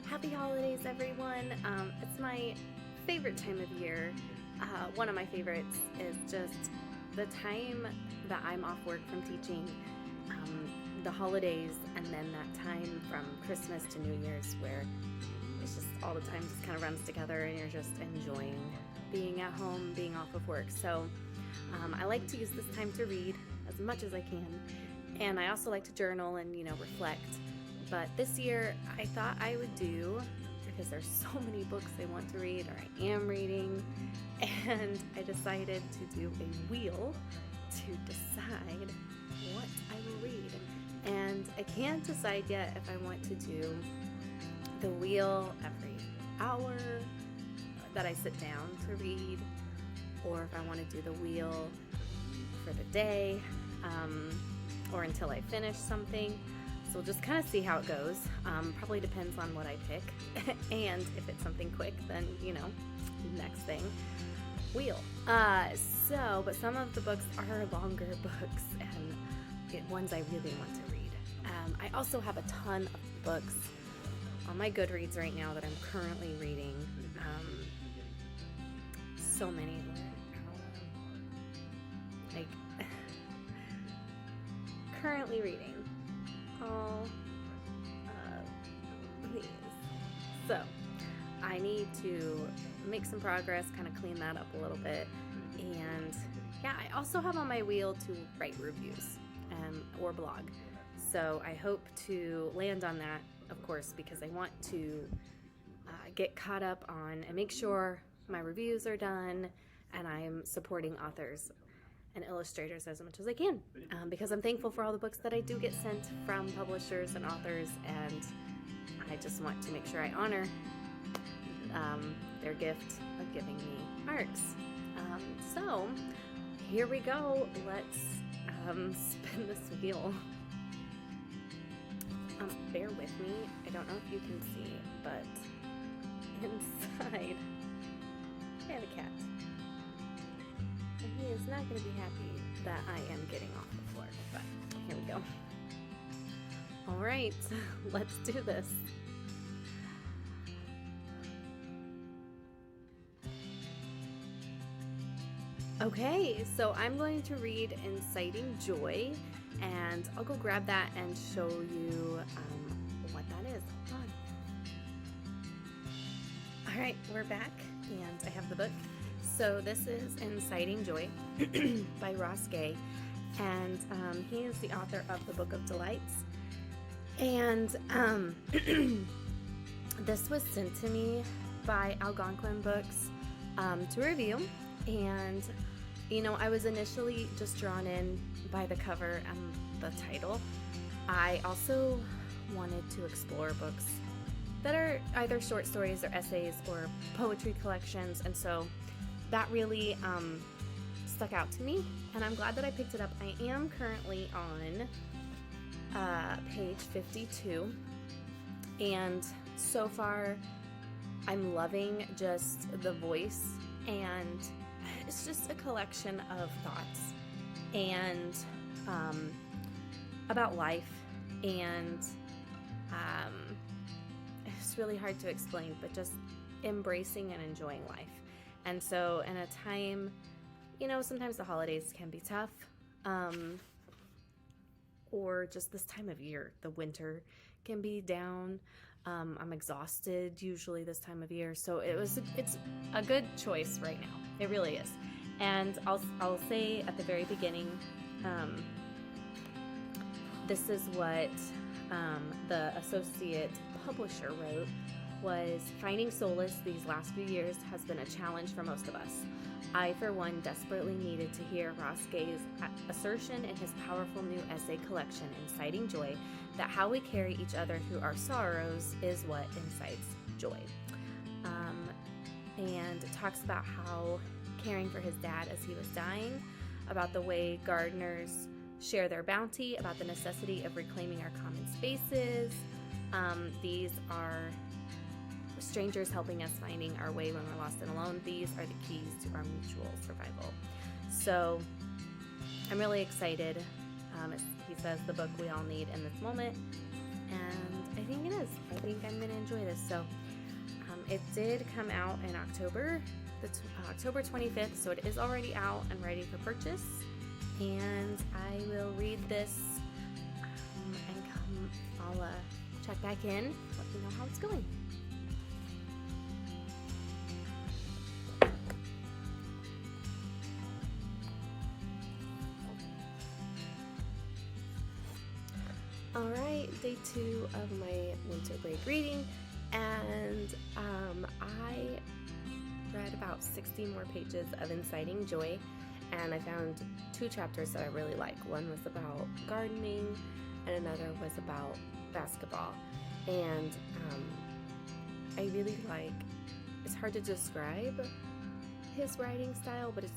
Happy holidays, everyone. It's my favorite time of year. One of my favorites is just the time that I'm off work from teaching, the holidays, and then that time from Christmas to New Year's where it's just all the time just kind of runs together and you're just enjoying being at home, being off of work. So I like to use this time to read as much as I can. And I also like to journal and, reflect. But this year I thought I would do, because there's so many books I want to read or I am reading, and I decided to do a wheel to decide what I will read. And I can't decide yet if I want to do the wheel every hour that I sit down to read, or if I want to do the wheel for the day, or until I finish something. So we'll just kind of see how it goes. Probably depends on what I pick. And if it's something quick, then, next thing, wheel. But some of the books are longer books and ones I really want to read. I also have a ton of books on my Goodreads right now that I'm currently reading. So many. Currently reading all of these. So I need to make some progress, kind of clean that up a little bit. And yeah, I also have on my wheel to write reviews or blog. So I hope to land on that, of course, because I want to get caught up on and make sure my reviews are done and I'm supporting authors and illustrators as much as I can, because I'm thankful for all the books that I do get sent from publishers and authors, and I just want to make sure I honor their gift of giving me arcs. So here we go. Let's spin this wheel. Bear with me. I don't know if you can see, but inside I have a cat. And he is not going to be happy that I am getting off the floor, but here we go. All right, let's do this. Okay, so I'm going to read Inciting Joy, and I'll go grab that and show you what that is. Hold on. All right, we're back, and I have the book. So this is Inciting Joy by Ross Gay, and he is the author of the Book of Delights. And this was sent to me by Algonquin Books to review, and I was initially just drawn in by the cover and the title. I also wanted to explore books that are either short stories or essays or poetry collections, and so that really stuck out to me, and I'm glad that I picked it up. I am currently on page 52, and so far I'm loving just the voice, and it's just a collection of thoughts and about life, and it's really hard to explain, but just embracing and enjoying life. And so in a time, sometimes the holidays can be tough, or just this time of year, the winter can be down. I'm exhausted usually this time of year, so it's a good choice right now. It really is. And I'll say at the very beginning, this is what the associate publisher wrote. Was finding solace these last few years has been a challenge for most of us. I, for one, desperately needed to hear Ross Gay's assertion in his powerful new essay collection, Inciting Joy, that how we carry each other through our sorrows is what incites joy. And it talks about how caring for his dad as he was dying, about the way gardeners share their bounty, about the necessity of reclaiming our common spaces. These are strangers helping us finding our way when we're lost and alone. These are the keys to our mutual survival. So I'm really excited. He says the book we all need in this moment. and I think it is. I think I'm going to enjoy this. So it did come out in October, October 25th, so it is already out and ready for purchase. And I will read this and I'll check back in, let you know how it's going. Alright, day 2 of my winter break reading, and I read about 60 more pages of Inciting Joy, and I found 2 chapters that I really like. One was about gardening, and another was about basketball. And I really like, it's hard to describe his writing style, but it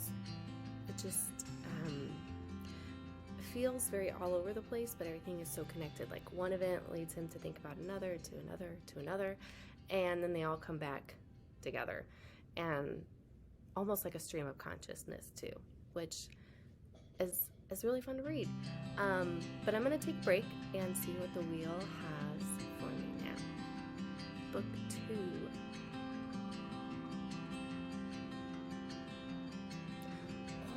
just feels very all over the place, but everything is so connected. Like one event leads him to think about another, to another, to another, and then they all come back together, and almost like a stream of consciousness too, which is really fun to read. But I'm gonna take a break and see what the wheel has for me now. Book 2.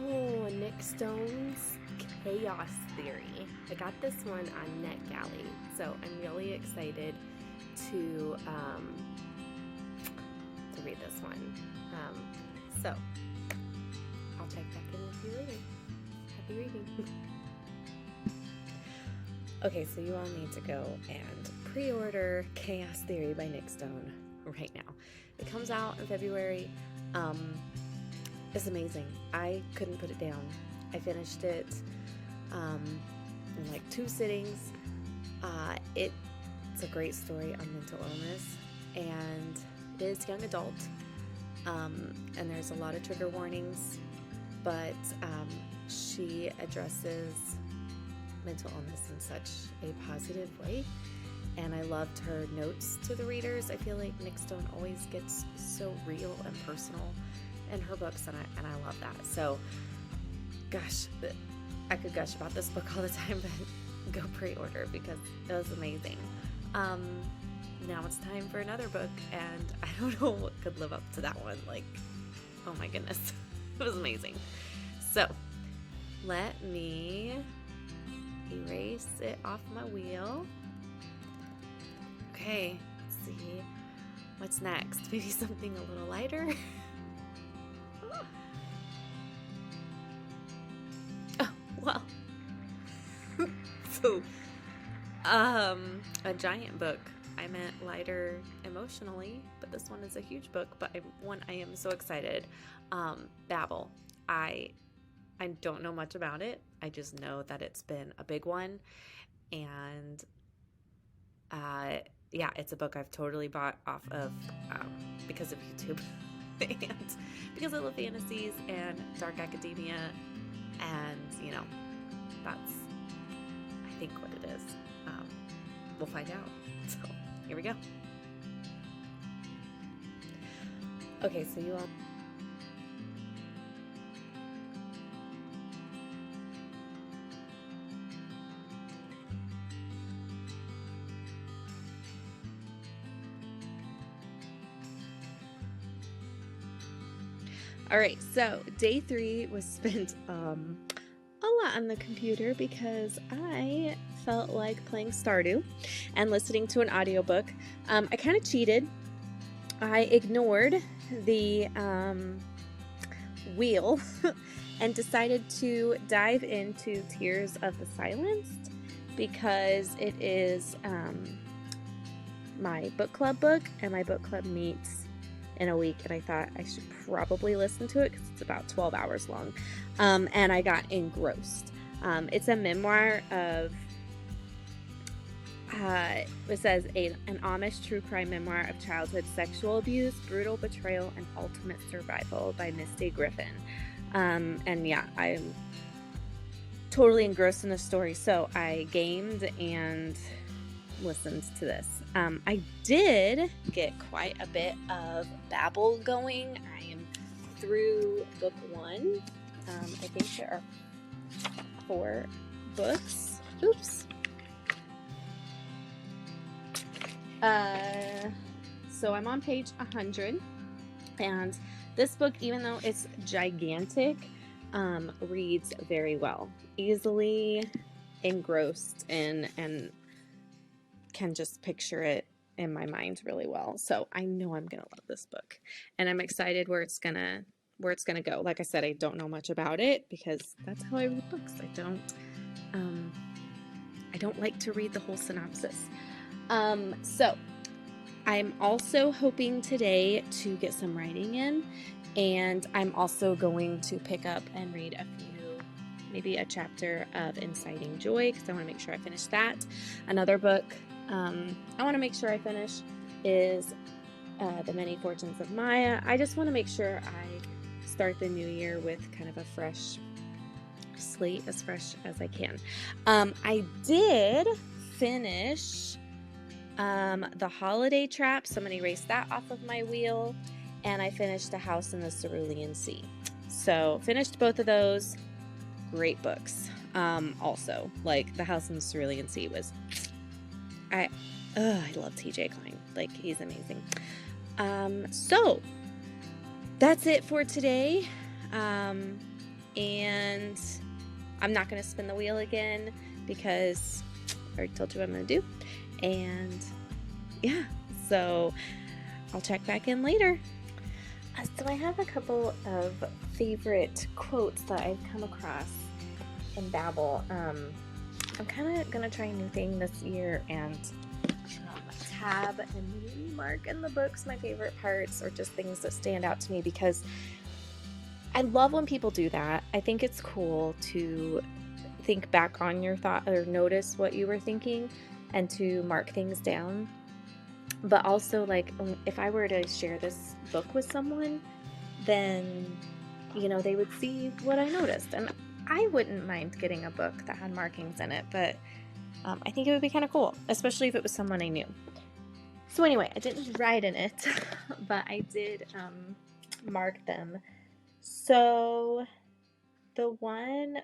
Oh, Nick Stone's Chaos Theory. I got this one on NetGalley, so I'm really excited to read this one. So I'll check back in with you later. Happy reading. Okay, so you all need to go and pre-order Chaos Theory by Nick Stone right now. It comes out in February. It's amazing. I couldn't put it down. I finished it in like 2 sittings. It's a great story on mental illness, and it is young adult, and there's a lot of trigger warnings, but she addresses mental illness in such a positive way, and I loved her notes to the readers. I feel like Nick Stone always gets so real and personal in her books, and I love that. So gosh, I could gush about this book all the time, but go pre-order because it was amazing. Now it's time for another book, and I don't know what could live up to that one. Like, oh my goodness, it was amazing. So let me erase it off my wheel. Okay, let's see what's next. Maybe something a little lighter. Oh, well. So, a giant book. I meant lighter emotionally, but this one is a huge book, but I am so excited. Babel. I don't know much about it. I just know that it's been a big one, and yeah, it's a book I've totally bought off of because of YouTube and because I love fantasies and dark academia, and that's I think what it is. We'll find out. So here we go. Okay, so you all. All right, so day 3 was spent a lot on the computer because I felt like playing Stardew and listening to an audiobook. I kind of cheated. I ignored the wheel and decided to dive into Tears of the Silenced because it is my book club book, and my book club meets in a week, and I thought I should probably listen to it because it's about 12 hours long, and I got engrossed. It's a memoir of it says an Amish true crime memoir of childhood sexual abuse, brutal betrayal, and ultimate survival by Misty Griffin. And yeah, I'm totally engrossed in the story, so I gamed and listened to this. I did get quite a bit of babble going. I am through book 1. I think there are 4 books. Oops. So I'm on page 100, and this book, even though it's gigantic, reads very well. Easily engrossed in, and can just picture it in my mind really well. So I know I'm gonna love this book, and I'm excited where it's gonna go. Like I said, I don't know much about it because that's how I read books. I don't like to read the whole synopsis. So I'm also hoping today to get some writing in, and I'm also going to pick up and read maybe a chapter of Inciting Joy, because I want to make sure I finish that. Another book I want to make sure I finish is The Many Fortunes of Maya. I just want to make sure I start the new year with kind of a fresh slate, as fresh as I can. I did finish The Holiday Trap, so I'm going to erase that off of my wheel, and I finished A House in the Cerulean Sea. So finished both of those. Great books. Also, like The House in the Cerulean Sea was, I love TJ Klein. Like, he's amazing. So that's it for today. And I'm not going to spin the wheel again because I already told you what I'm going to do. And yeah, so I'll check back in later. So I have a couple of favorite quotes that I've come across in Babel. I'm kind of going to try a new thing this year and tab and mark in the books my favorite parts or just things that stand out to me, because I love when people do that. I think it's cool to think back on your thought or notice what you were thinking and to mark things down. But also, like, if I were to share this book with someone, then, they would see what I noticed. And I wouldn't mind getting a book that had markings in it, but I think it would be kind of cool, especially if it was someone I knew. So anyway, I didn't write in it, but I did mark them. So the one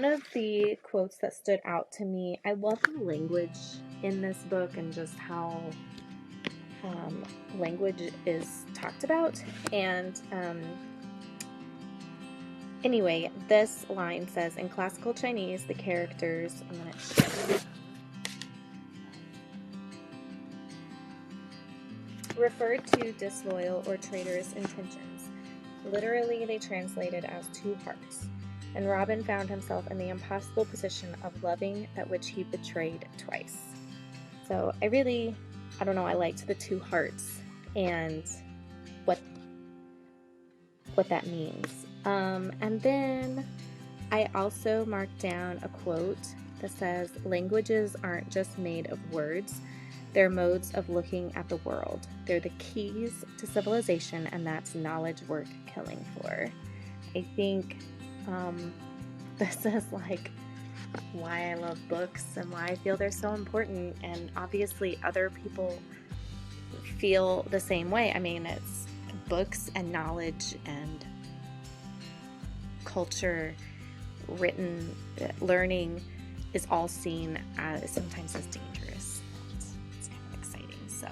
of the quotes that stood out to me, I love the language in this book and just how language is talked about. And anyway, this line says, in classical Chinese, the characters, I'm going to share, referred to disloyal or traitorous intentions. Literally, they translated as two hearts. And Robin found himself in the impossible position of loving that which he betrayed twice. So I liked the two hearts and what that means. And then I also marked down a quote that says, languages aren't just made of words, they're modes of looking at the world. They're the keys to civilization, and that's knowledge worth killing for. I think this is like why I love books and why I feel they're so important, and obviously other people feel the same way. I mean, it's books and knowledge and culture, written learning is all seen as sometimes as dangerous. It's kind of exciting. So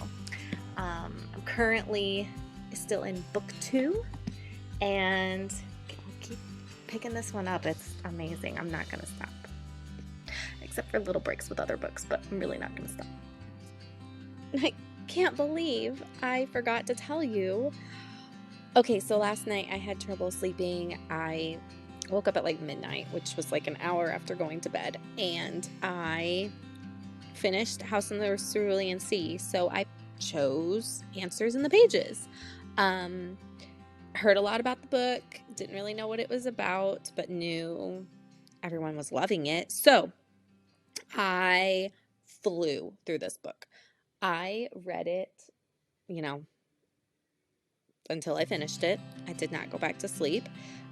I'm currently still in book 2, and I'll keep picking this one up. It's amazing. I'm not going to stop, except for little breaks with other books, but I'm really not going to stop. I can't believe I forgot to tell you. Okay, so last night I had trouble sleeping. I woke up at like midnight, which was like an hour after going to bed, and I finished House in the Cerulean Sea, so I chose Answers in the Pages. Heard a lot about the book, didn't really know what it was about, but knew everyone was loving it, so I flew through this book. I read it, until I finished it. I did not go back to sleep.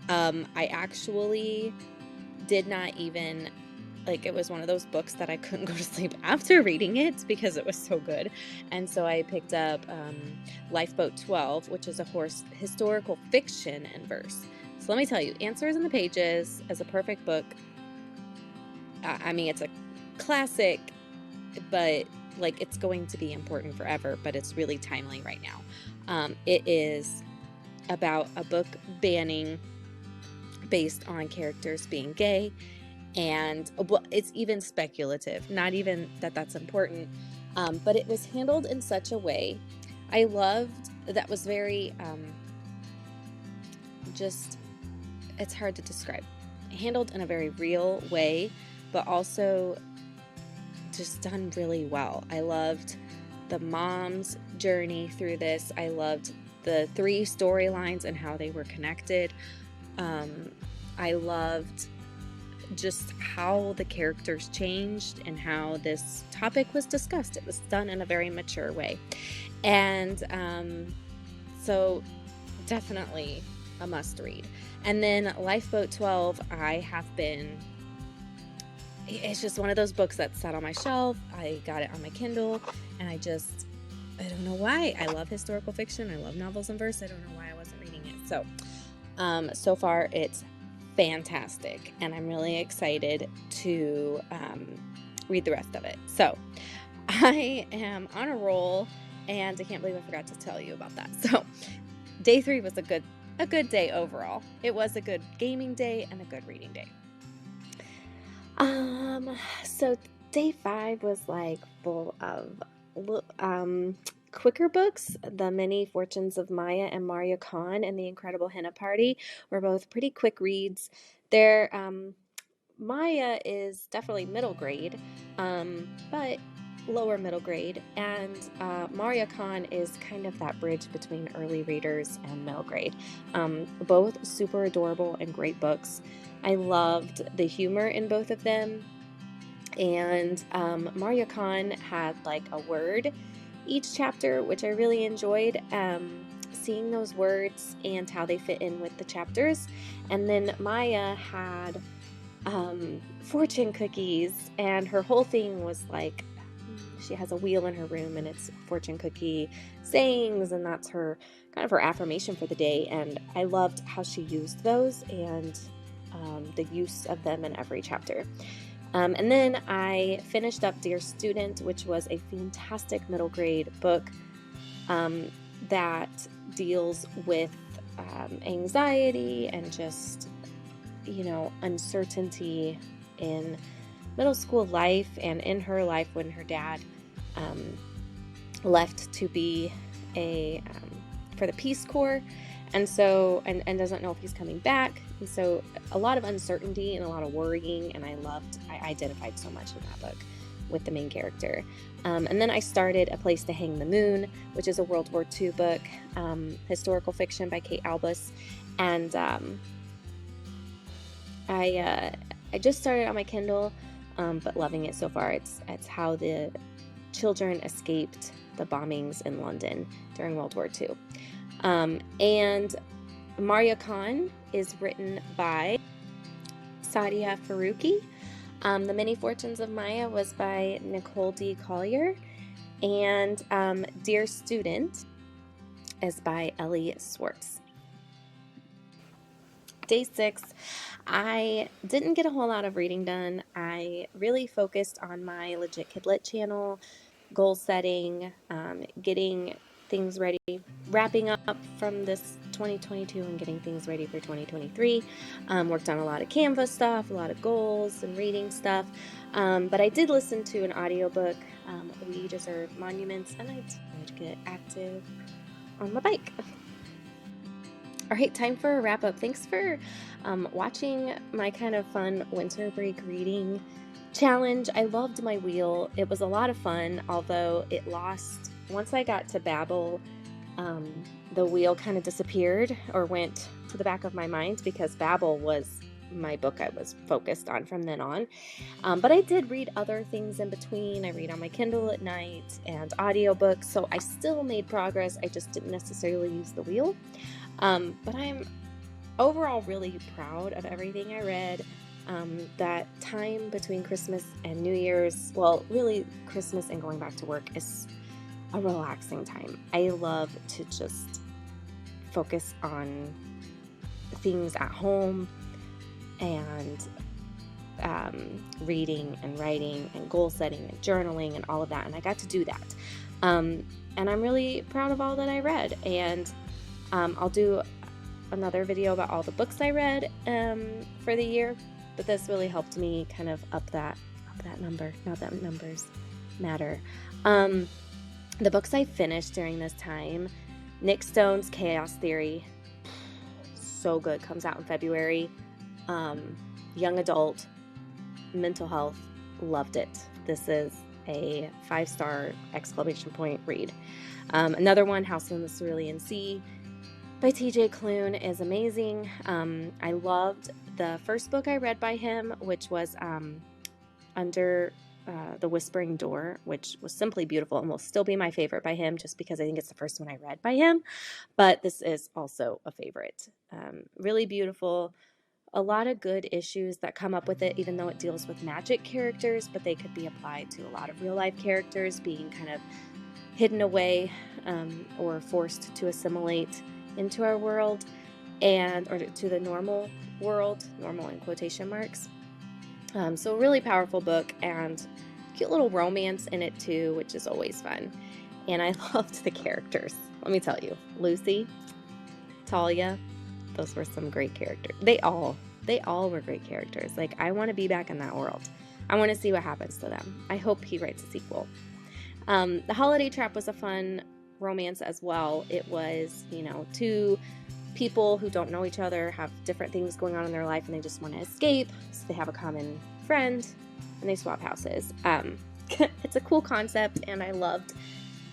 I actually did not even, it was one of those books that I couldn't go to sleep after reading it because it was so good. And so I picked up Lifeboat 12, which is a historical fiction in verse. So let me tell you, Answers in the Pages is a perfect book. It's a classic but like it's going to be important forever, but it's really timely right now. It is about a book banning based on characters being gay, and well, it's even speculative, not even that that's important, but it was handled in such a way I loved that was very just, it's hard to describe, handled in a very real way, but also just done really well. I loved the mom's journey through this. I loved the 3 storylines and how they were connected. I loved just how the characters changed and how this topic was discussed. It was done in a very mature way. And so definitely a must read. And then Lifeboat 12, it's just one of those books that sat on my shelf. I got it on my Kindle, and I don't know why. I love historical fiction. I love novels in verse. I don't know why I wasn't reading it. So far it's fantastic, and I'm really excited to read the rest of it. So I am on a roll, and I can't believe I forgot to tell you about that. So day 3 was a good day overall. It was a good gaming day and a good reading day. So day 5 was like full of quicker books. The Many Fortunes of Maya and Maria Khan and The Incredible Henna Party were both pretty quick reads. Maya is definitely middle grade, but lower middle grade, and Maria Khan is kind of that bridge between early readers and middle grade. Both super adorable and great books. I loved the humor in both of them, and Maria Khan had like a word each chapter, which I really enjoyed, seeing those words and how they fit in with the chapters. And then Maya had fortune cookies, and her whole thing was like, she has a wheel in her room and it's fortune cookie sayings, and that's her kind of her affirmation for the day. And I loved how she used those and the use of them in every chapter. And then I finished up Dear Student, which was a fantastic middle grade book that deals with anxiety and just, uncertainty in middle school life and in her life when her dad left to be for the Peace Corps, and so and doesn't know if he's coming back, and so a lot of uncertainty and a lot of worrying, and I identified so much in that book with the main character. And then I started A Place to Hang the Moon, which is a World War II book, historical fiction by Kate Albus, and I just started on my Kindle, but loving it so far. It's how the children escaped the bombings in London during World War II. And Maria Khan is written by Sadia Faruqi. The Many Fortunes of Maya was by Nicole D. Collier. And Dear Student is by Ellie Swartz. Day 6, I didn't get a whole lot of reading done. I really focused on my Legit Kidlit channel, goal setting, getting things ready, wrapping up from this 2022 and getting things ready for 2023. Worked on a lot of Canva stuff, a lot of goals and reading stuff. But I did listen to an audiobook, We Deserve Monuments, and I did get active on my bike. All right, time for a wrap up. Thanks for watching my kind of fun winter break reading challenge. I loved my wheel. It was a lot of fun, although it lost. Once I got to Babel, the wheel kind of disappeared or went to the back of my mind, because Babel was my book I was focused on from then on. But I did read other things in between. I read on my Kindle at night and audiobooks, so I still made progress. I just didn't necessarily use the wheel. But I'm overall really proud of everything I read. That time between Christmas and New Year's, well, really Christmas and going back to work, is a relaxing time. I love to just focus on things at home and reading and writing and goal setting and journaling and all of that. And I got to do that. And I'm really proud of all that I read. And I'll do another video about all the books I read for the year. But this really helped me kind of up that number. Not that numbers matter. The books I finished during this time: Nick Stone's Chaos Theory. So good. Comes out in February. Young adult, mental health. Loved it. This is a 5-star exclamation point read. Another one, House in the Cerulean Sea by TJ Klune, is amazing. I loved the first book I read by him, which was Under the Whispering Door, which was simply beautiful and will still be my favorite by him, just because I think it's the first one I read by him. But this is also a favorite. Really beautiful. A lot of good issues that come up with it, even though it deals with magic characters, but they could be applied to a lot of real life characters being kind of hidden away or forced to assimilate into our world, or to the normal world, normal in quotation marks. So a really powerful book, and cute little romance in it too, which is always fun. And I loved the characters. Let me tell you, Lucy, Talia, those were some great characters. They all were great characters. Like, I want to be back in that world. I want to see what happens to them. I hope he writes a sequel. The Holiday Trap was a fun romance as well. It was, two people who don't know each other, have different things going on in their life, and they just want to escape. So they have a common friend, and they swap houses. It's a cool concept, and I loved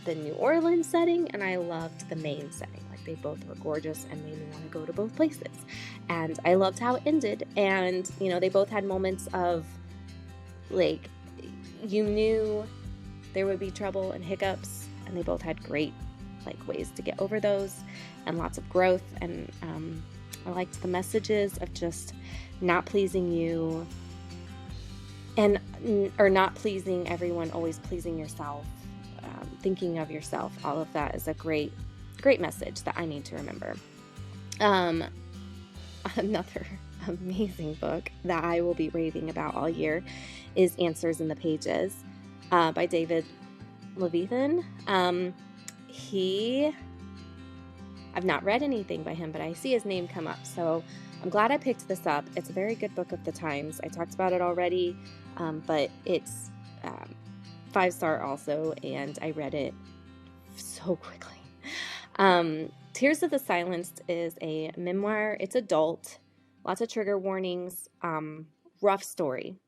the New Orleans setting, and I loved the Maine setting. Like, they both were gorgeous and made me want to go to both places. And I loved how it ended. And, they both had moments of, like, you knew there would be trouble and hiccups, and they both had great, ways to get over those, and lots of growth. And I liked the messages of just not pleasing you, or not pleasing everyone, always pleasing yourself, thinking of yourself. All of that is a great message that I need to remember. Another amazing book that I will be raving about all year is Answers in the Pages by David Levithan. I've not read anything by him, but I see his name come up, so I'm glad I picked this up. It's a very good book of the times. I talked about it already, but it's 5-star also, and I read it so quickly. Tears of the Silenced is a memoir. It's adult, lots of trigger warnings, rough story.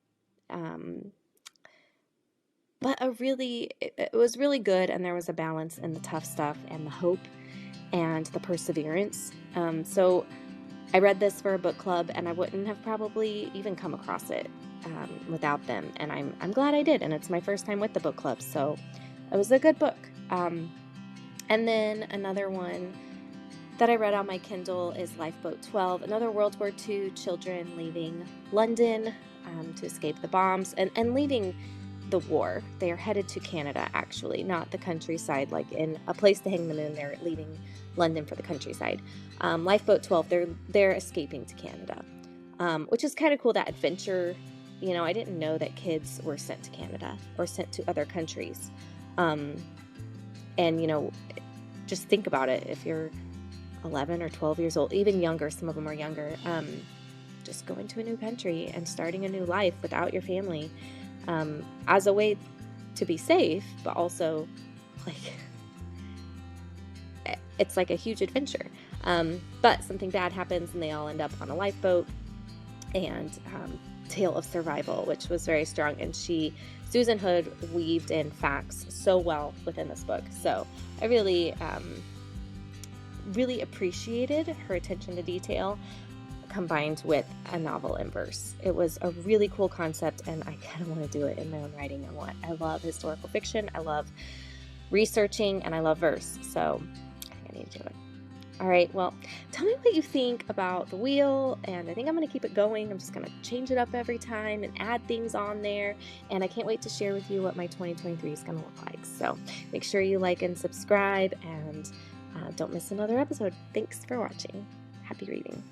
But it was really good, and there was a balance in the tough stuff and the hope and the perseverance. So I read this for a book club, and I wouldn't have probably even come across it without them. And I'm glad I did, and it's my first time with the book club, so it was a good book. And then another one that I read on my Kindle is Lifeboat 12, another World War II children leaving London to escape the bombs and leaving the war. They are headed to Canada, actually, not the countryside, like in A Place to Hang the Moon. They're leaving London for the countryside. Lifeboat 12, they're escaping to Canada, which is kind of cool, that adventure. I didn't know that kids were sent to Canada or sent to other countries. And, just think about it. If you're 11 or 12 years old, even younger, some of them are younger, just going to a new country and starting a new life without your family, as a way to be safe, but also, it's like a huge adventure. But something bad happens, and they all end up on a lifeboat, and tale of survival, which was very strong. And Susan Hood weaved in facts so well within this book. So I really, really appreciated her attention to detail combined with a novel in verse. It was a really cool concept, and I kind of want to do it in my own writing. I love historical fiction, I love researching, and I love verse. So I think I need to do it. All right, well, tell me what you think about the wheel, and I think I'm going to keep it going. I'm just going to change it up every time and add things on there, and I can't wait to share with you what my 2023 is going to look like. So make sure you like and subscribe, and don't miss another episode. Thanks for watching. Happy reading.